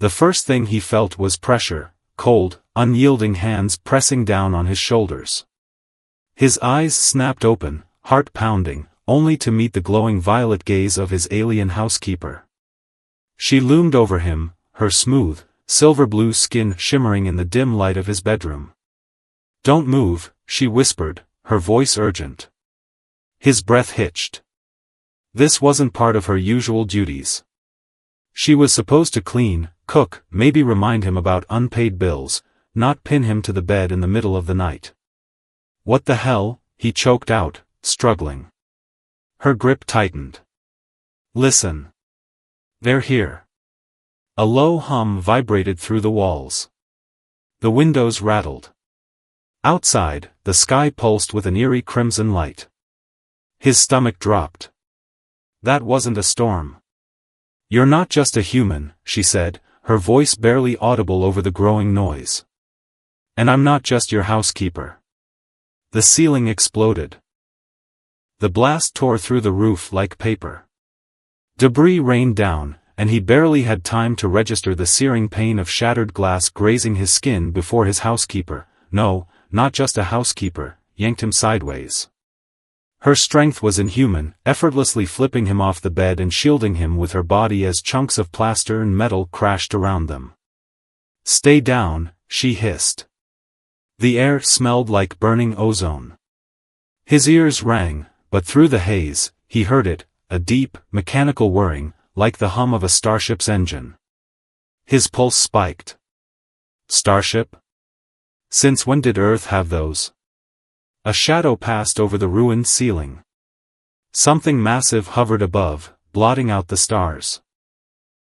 The first thing he felt was pressure, cold, unyielding hands pressing down on his shoulders. His eyes snapped open, heart pounding, only to meet the glowing violet gaze of his alien housekeeper. She loomed over him, her smooth, silver-blue skin shimmering in the dim light of his bedroom. "Don't move," she whispered, her voice urgent. His breath hitched. This wasn't part of her usual duties. She was supposed to clean, cook, maybe remind him about unpaid bills, not pin him to the bed in the middle of the night. "What the hell?" he choked out, struggling. Her grip tightened. "Listen. They're here." A low hum vibrated through the walls. The windows rattled. Outside, the sky pulsed with an eerie crimson light. His stomach dropped. That wasn't a storm. "You're not just a human," she said, her voice barely audible over the growing noise. "And I'm not just your housekeeper." The ceiling exploded. The blast tore through the roof like paper. Debris rained down, and he barely had time to register the searing pain of shattered glass grazing his skin before his housekeeper, no, not just a housekeeper, yanked him sideways. Her strength was inhuman, effortlessly flipping him off the bed and shielding him with her body as chunks of plaster and metal crashed around them. "Stay down," she hissed. The air smelled like burning ozone. His ears rang, but through the haze, he heard it, a deep, mechanical whirring, like the hum of a starship's engine. His pulse spiked. Starship? Since when did Earth have those? A shadow passed over the ruined ceiling. Something massive hovered above, blotting out the stars.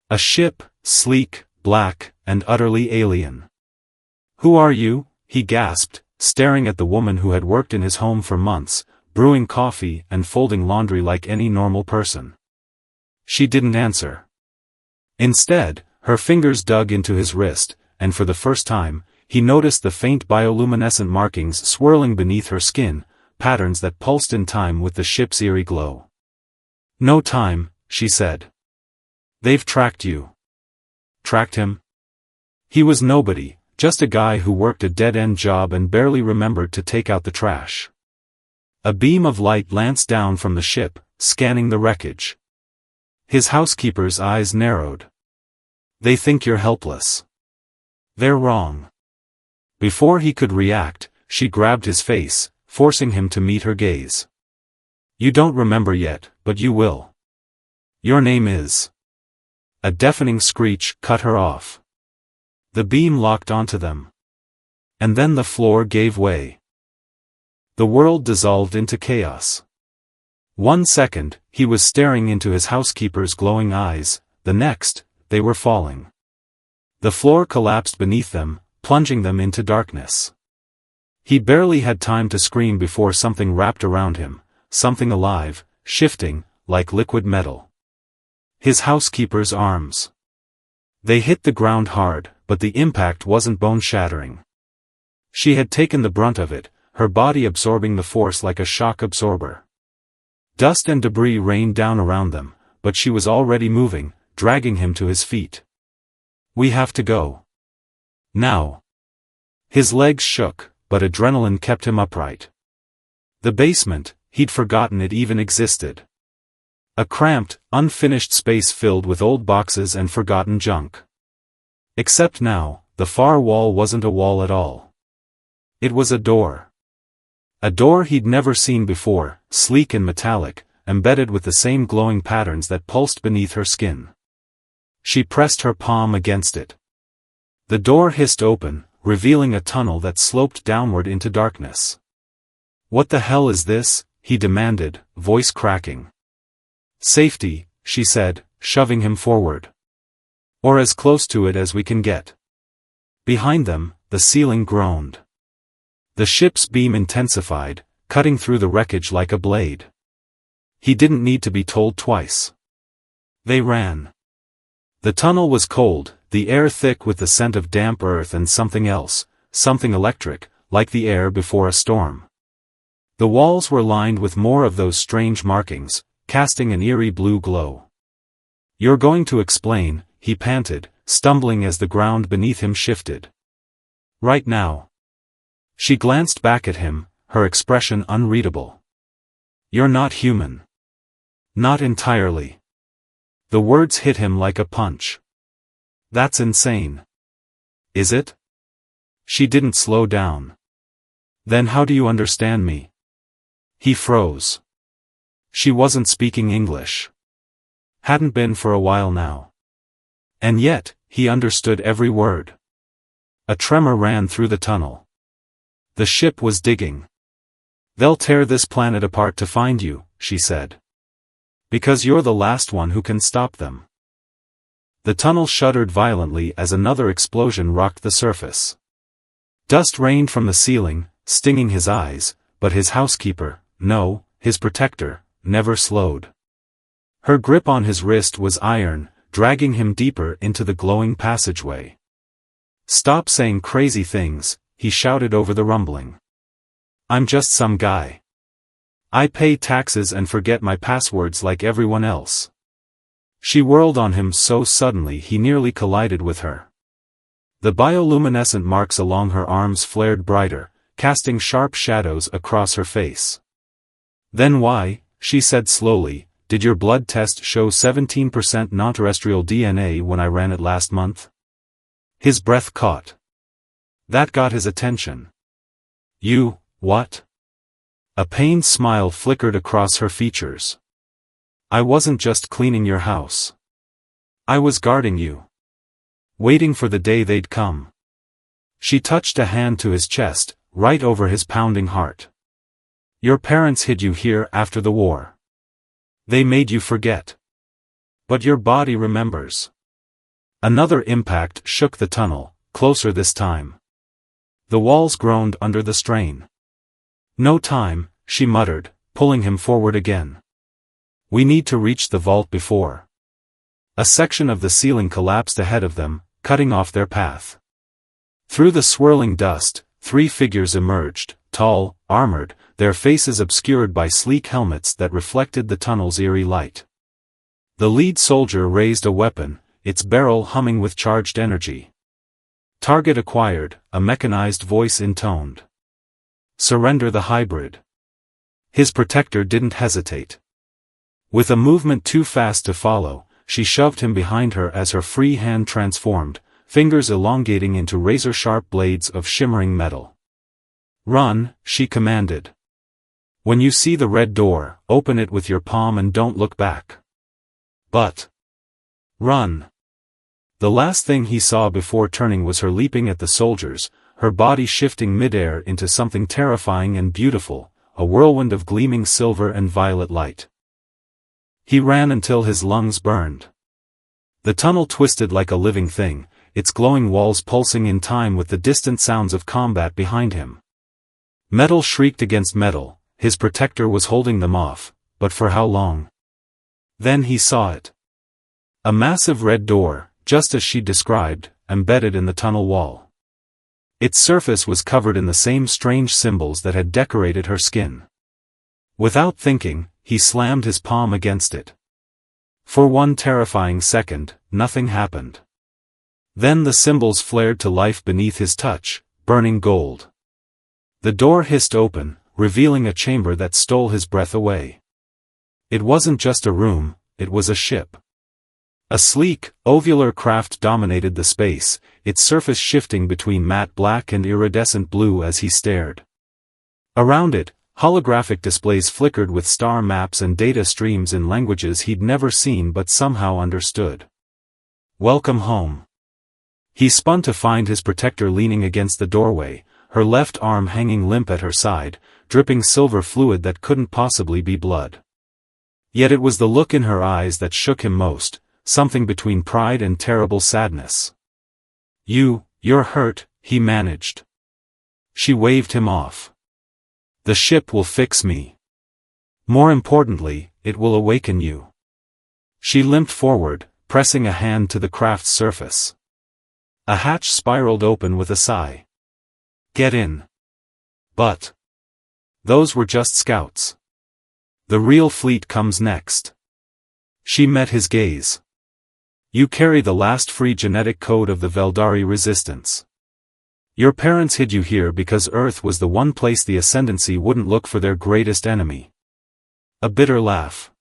A ship, sleek, black, and utterly alien. "Who are you?" he gasped, staring at the woman who had worked in his home for months, brewing coffee and folding laundry like any normal person. She didn't answer. Instead, her fingers dug into his wrist, and for the first time, he noticed the faint bioluminescent markings swirling beneath her skin, patterns that pulsed in time with the ship's eerie glow. "No time," she said. "They've tracked you." Tracked him? He was nobody, just a guy who worked a dead-end job and barely remembered to take out the trash. A beam of light lanced down from the ship, scanning the wreckage. His housekeeper's eyes narrowed. "They think you're helpless. They're wrong." Before he could react, she grabbed his face, forcing him to meet her gaze. "You don't remember yet, but you will. Your name is—" A deafening screech cut her off. The beam locked onto them. And then the floor gave way. The world dissolved into chaos. 1 second, he was staring into his housekeeper's glowing eyes, the next, they were falling. The floor collapsed beneath them, plunging them into darkness. He barely had time to scream before something wrapped around him, something alive, shifting, like liquid metal. His housekeeper's arms. They hit the ground hard, but the impact wasn't bone-shattering. She had taken the brunt of it, her body absorbing the force like a shock absorber. Dust and debris rained down around them, but she was already moving, dragging him to his feet. "We have to go. Now." His legs shook, but adrenaline kept him upright. The basement, he'd forgotten it even existed. A cramped, unfinished space filled with old boxes and forgotten junk. Except now, the far wall wasn't a wall at all. It was a door. A door he'd never seen before, sleek and metallic, embedded with the same glowing patterns that pulsed beneath her skin. She pressed her palm against it. The door hissed open, revealing a tunnel that sloped downward into darkness. "What the hell is this?" he demanded, voice cracking. "Safety," she said, shoving him forward. "Or as close to it as we can get." Behind them, the ceiling groaned. The ship's beam intensified, cutting through the wreckage like a blade. He didn't need to be told twice. They ran. The tunnel was cold, the air thick with the scent of damp earth and something else, something electric, like the air before a storm. The walls were lined with more of those strange markings, casting an eerie blue glow. "You're going to explain," he panted, stumbling as the ground beneath him shifted. Right now. She glanced back at him, her expression unreadable. You're not human. Not entirely. The words hit him like a punch. That's insane. Is it? She didn't slow down. Then how do you understand me? He froze. She wasn't speaking English. Hadn't been for a while now. And yet, he understood every word. A tremor ran through the tunnel. The ship was digging. They'll tear this planet apart to find you, she said. Because you're the last one who can stop them. The tunnel shuddered violently as another explosion rocked the surface. Dust rained from the ceiling, stinging his eyes, but his housekeeper, no, his protector, never slowed. Her grip on his wrist was iron, dragging him deeper into the glowing passageway. Stop saying crazy things, he shouted over the rumbling. I'm just some guy. I pay taxes and forget my passwords like everyone else. She whirled on him so suddenly he nearly collided with her. The bioluminescent marks along her arms flared brighter, casting sharp shadows across her face. Then why, she said slowly, did your blood test show 17% non-terrestrial DNA when I ran it last month? His breath caught. That got his attention. You, what? A pained smile flickered across her features. I wasn't just cleaning your house. I was guarding you. Waiting for the day they'd come. She touched a hand to his chest, right over his pounding heart. Your parents hid you here after the war. They made you forget. But your body remembers. Another impact shook the tunnel, closer this time. The walls groaned under the strain. No time, she muttered, pulling him forward again. We need to reach the vault before. A section of the ceiling collapsed ahead of them, cutting off their path. Through the swirling dust, 3 figures emerged, tall, armored, their faces obscured by sleek helmets that reflected the tunnel's eerie light. The lead soldier raised a weapon, its barrel humming with charged energy. Target acquired, a mechanized voice intoned. Surrender the hybrid. His protector didn't hesitate. With a movement too fast to follow, she shoved him behind her as her free hand transformed, fingers elongating into razor-sharp blades of shimmering metal. Run, she commanded. When you see the red door, open it with your palm and don't look back. But run. The last thing he saw before turning was her leaping at the soldiers, her body shifting midair into something terrifying and beautiful, a whirlwind of gleaming silver and violet light. He ran until his lungs burned. The tunnel twisted like a living thing, its glowing walls pulsing in time with the distant sounds of combat behind him. Metal shrieked against metal, his protector was holding them off, but for how long? Then he saw it. A massive red door, just as she described, embedded in the tunnel wall. Its surface was covered in the same strange symbols that had decorated her skin. Without thinking, he slammed his palm against it. For one terrifying second, nothing happened. Then the symbols flared to life beneath his touch, burning gold. The door hissed open, revealing a chamber that stole his breath away. It wasn't just a room, it was a ship. A sleek, ovular craft dominated the space, its surface shifting between matte black and iridescent blue as he stared. Around it, holographic displays flickered with star maps and data streams in languages he'd never seen but somehow understood. Welcome home. He spun to find his protector leaning against the doorway, her left arm hanging limp at her side, dripping silver fluid that couldn't possibly be blood. Yet it was the look in her eyes that shook him most, something between pride and terrible sadness. You're hurt, he managed. She waved him off. The ship will fix me. More importantly, it will awaken you. She limped forward, pressing a hand to the craft's surface. A hatch spiraled open with a sigh. Get in. But those were just scouts. The real fleet comes next. She met his gaze. You carry the last free genetic code of the Veldari resistance. Your parents hid you here because Earth was the one place the Ascendancy wouldn't look for their greatest enemy. A bitter laugh.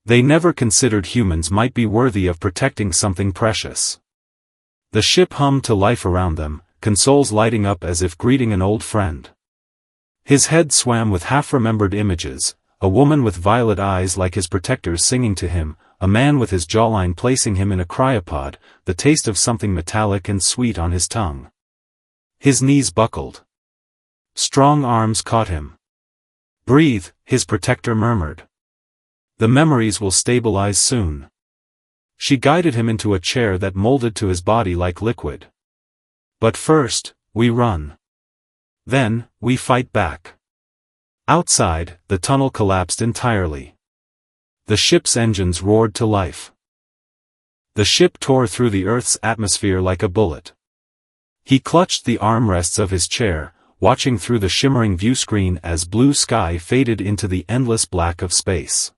They never considered humans might be worthy of protecting something precious. The ship hummed to life around them, consoles lighting up as if greeting an old friend. His head swam with half-remembered images, a woman with violet eyes like his protectors singing to him, a man with his jawline placing him in a cryopod, the taste of something metallic and sweet on his tongue. His knees buckled. Strong arms caught him. Breathe, his protector murmured. The memories will stabilize soon. She guided him into a chair that molded to his body like liquid. But first, we run. Then, we fight back. Outside, the tunnel collapsed entirely. The ship's engines roared to life. The ship tore through the Earth's atmosphere like a bullet. He clutched the armrests of his chair, watching through the shimmering viewscreen as blue sky faded into the endless black of space.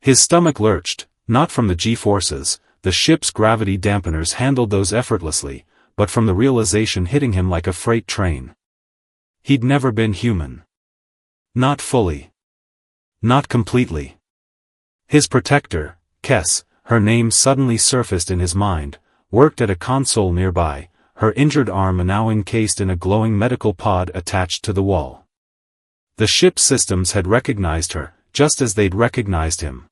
His stomach lurched, not from the G-forces, the ship's gravity dampeners handled those effortlessly, but from the realization hitting him like a freight train. He'd never been human. Not fully. Not completely. His protector, Kes, her name suddenly surfaced in his mind, worked at a console nearby, her injured arm now encased in a glowing medical pod attached to the wall. The ship's systems had recognized her, just as they'd recognized him.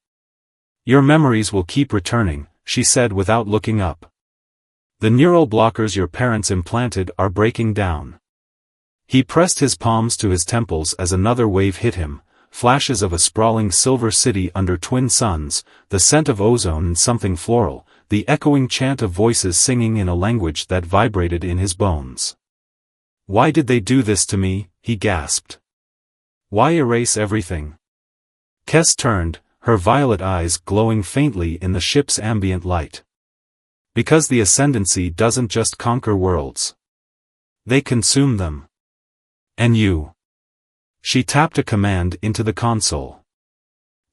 Your memories will keep returning, she said without looking up. The neural blockers your parents implanted are breaking down. He pressed his palms to his temples as another wave hit him, flashes of a sprawling silver city under twin suns, the scent of ozone and something floral, the echoing chant of voices singing in a language that vibrated in his bones. Why did they do this to me? He gasped. Why erase everything? Kes turned, her violet eyes glowing faintly in the ship's ambient light. Because the Ascendancy doesn't just conquer worlds. They consume them. And you. She tapped a command into the console.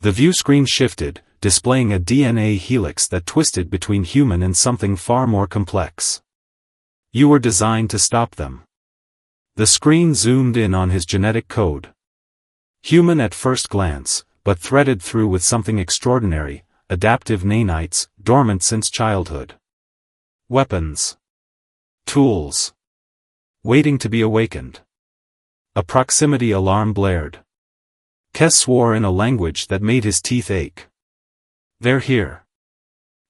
The viewscreen shifted, displaying a DNA helix that twisted between human and something far more complex. You were designed to stop them. The screen zoomed in on his genetic code. Human at first glance, but threaded through with something extraordinary, adaptive nanites, dormant since childhood. Weapons. Tools. Waiting to be awakened. A proximity alarm blared. Kes swore in a language that made his teeth ache. They're here.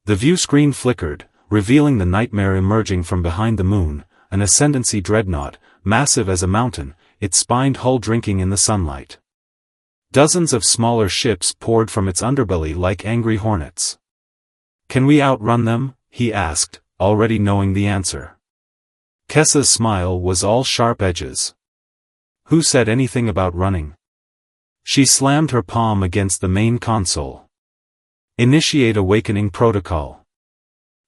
The viewscreen flickered, revealing the nightmare emerging from behind the moon, an Ascendancy dreadnought, massive as a mountain, its spined hull drinking in the sunlight. Dozens of smaller ships poured from its underbelly like angry hornets. Can we outrun them? He asked, already knowing the answer. Kessa's smile was all sharp edges. Who said anything about running? She slammed her palm against the main console. Initiate awakening protocol.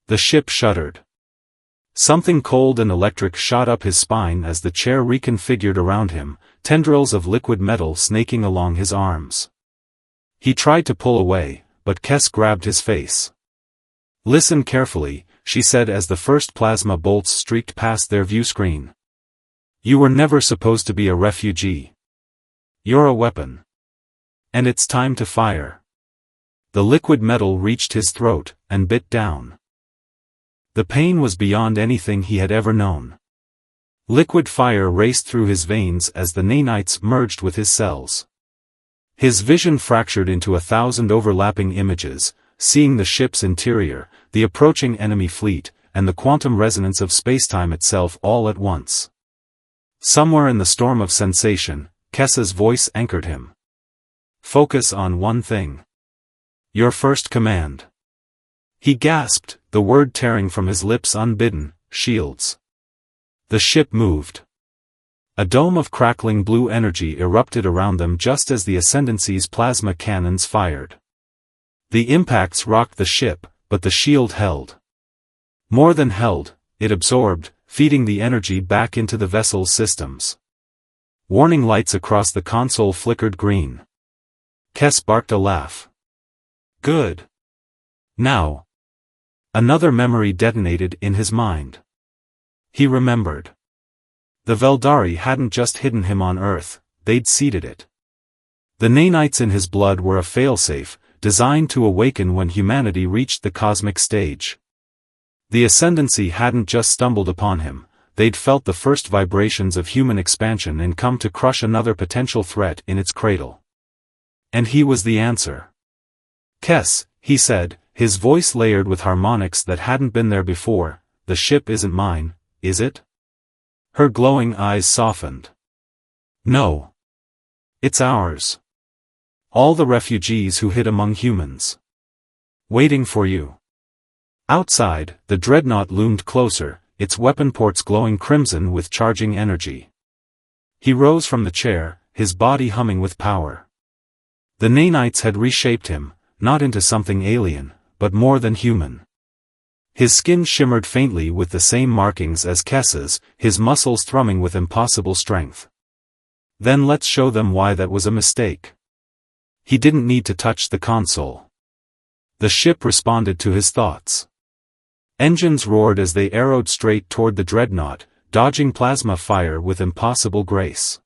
The ship shuddered. Something cold and electric shot up his spine as the chair reconfigured around him, tendrils of liquid metal snaking along his arms. He tried to pull away, but Kes grabbed his face. Listen carefully, she said as the first plasma bolts streaked past their viewscreen. You were never supposed to be a refugee. You're a weapon. And it's time to fire. The liquid metal reached his throat, and bit down. The pain was beyond anything he had ever known. Liquid fire raced through his veins as the nanites merged with his cells. His vision fractured into 1,000 overlapping images, seeing the ship's interior, the approaching enemy fleet, and the quantum resonance of spacetime itself all at once. Somewhere in the storm of sensation, Kessa's voice anchored him. Focus on one thing. Your first command. He gasped, the word tearing from his lips unbidden, shields. The ship moved. A dome of crackling blue energy erupted around them just as the Ascendancy's plasma cannons fired. The impacts rocked the ship, but the shield held. More than held, it absorbed, feeding the energy back into the vessel's systems. Warning lights across the console flickered green. Kes barked a laugh. Good. Now. Another memory detonated in his mind. He remembered. The Veldari hadn't just hidden him on Earth, they'd seeded it. The nanites in his blood were a failsafe, designed to awaken when humanity reached the cosmic stage. The ascendancy hadn't just stumbled upon him, they'd felt the first vibrations of human expansion and come to crush another potential threat in its cradle. And he was the answer. Kes, he said, his voice layered with harmonics that hadn't been there before, the ship isn't mine, is it? Her glowing eyes softened. No. It's ours. All the refugees who hid among humans. Waiting for you. Outside, the dreadnought loomed closer, its weapon ports glowing crimson with charging energy. He rose from the chair, his body humming with power. The nanites had reshaped him, not into something alien, but more than human. His skin shimmered faintly with the same markings as Kes's, his muscles thrumming with impossible strength. Then let's show them why that was a mistake. He didn't need to touch the console. The ship responded to his thoughts. Engines roared as they arrowed straight toward the dreadnought, dodging plasma fire with impossible grace.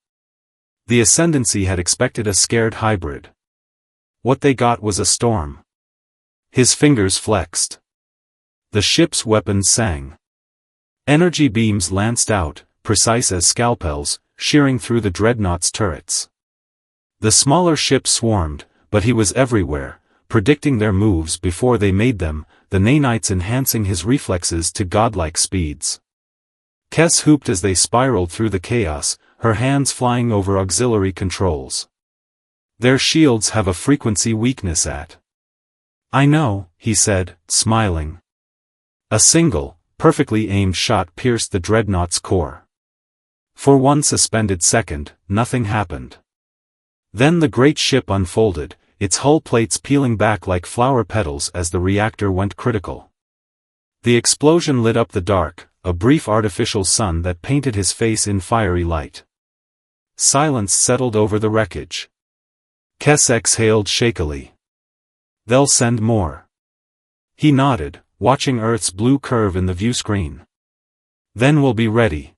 The Ascendancy had expected a scared hybrid. What they got was a storm. His fingers flexed. The ship's weapons sang. Energy beams lanced out, precise as scalpels, shearing through the dreadnought's turrets. The smaller ship swarmed, but he was everywhere, predicting their moves before they made them, the nanites enhancing his reflexes to godlike speeds. Kes hooped as they spiraled through the chaos, her hands flying over auxiliary controls. Their shields have a frequency weakness at. I know, he said, smiling. A single, perfectly aimed shot pierced the dreadnought's core. For one suspended second, nothing happened. Then the great ship unfolded, its hull plates peeling back like flower petals as the reactor went critical. The explosion lit up the dark, a brief artificial sun that painted his face in fiery light. Silence settled over the wreckage. Kes exhaled shakily. They'll send more. He nodded, watching Earth's blue curve in the view screen. Then we'll be ready.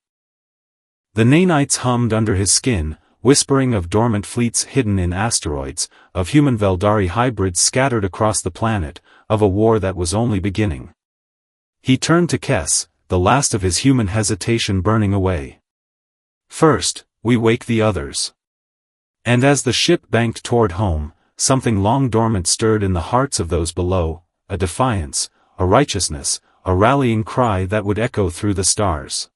The nanites hummed under his skin, whispering of dormant fleets hidden in asteroids, of human Veldari hybrids scattered across the planet, of a war that was only beginning. He turned to Kes, the last of his human hesitation burning away. First, we wake the others. And as the ship banked toward home, something long dormant stirred in the hearts of those below, a defiance, a righteousness, a rallying cry that would echo through the stars.